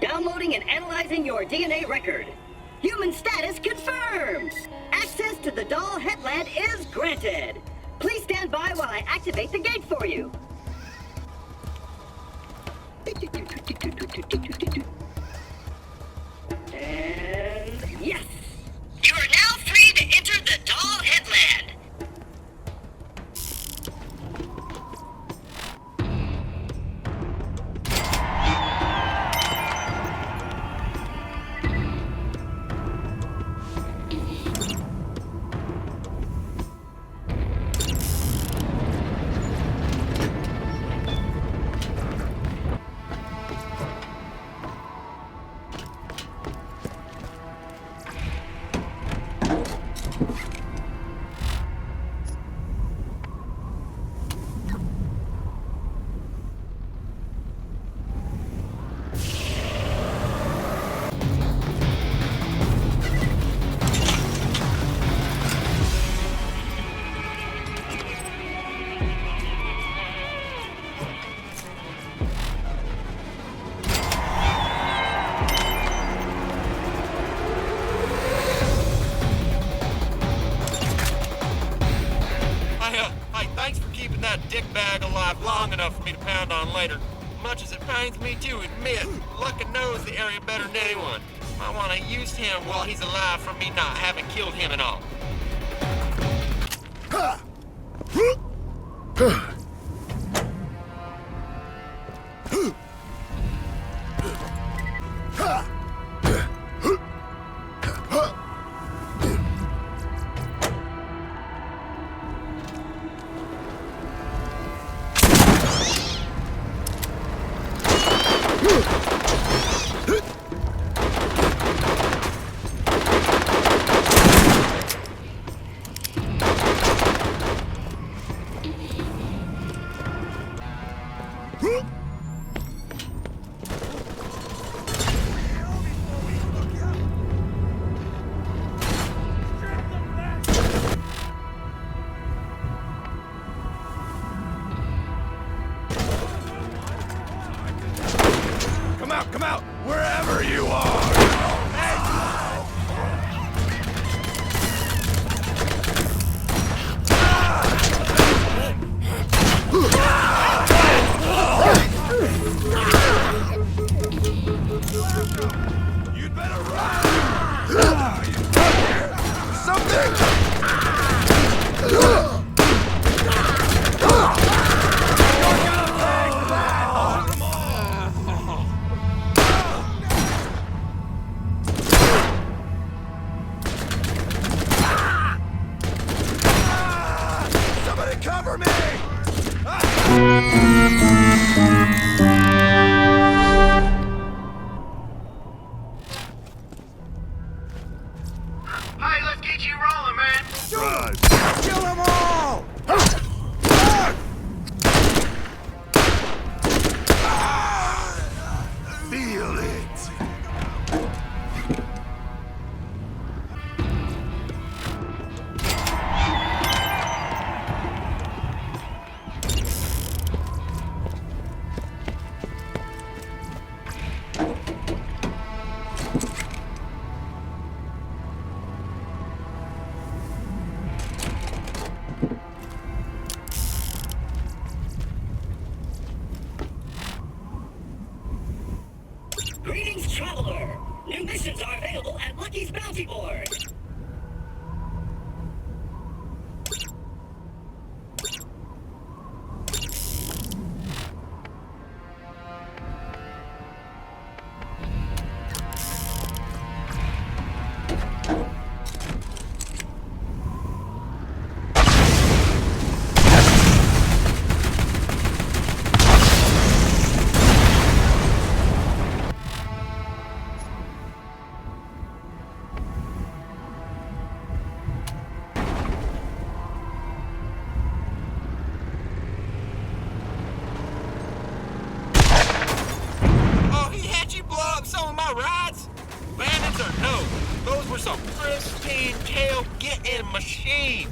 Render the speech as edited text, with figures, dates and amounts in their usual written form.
Downloading and analyzing your DNA record. Human status confirmed. Access to the Doll Headland is granted. Please stand by while I activate the gate for you. And yes! You are now free to enter the Doll Headland. Thanks for keeping that dickbag alive long enough for me to pound on later. Much as it pains me to admit, Luckin knows the area better than anyone. I want to use him while he's alive for me not having killed him and all. Come out, wherever you are! You'd better run! Something! Cover me! Hey, let's get you rolling, man! Drive! Kill them all! Feel it! Greetings, traveler! New missions are available at Lucky's Bounty Board! were some pristine tail-getting machines.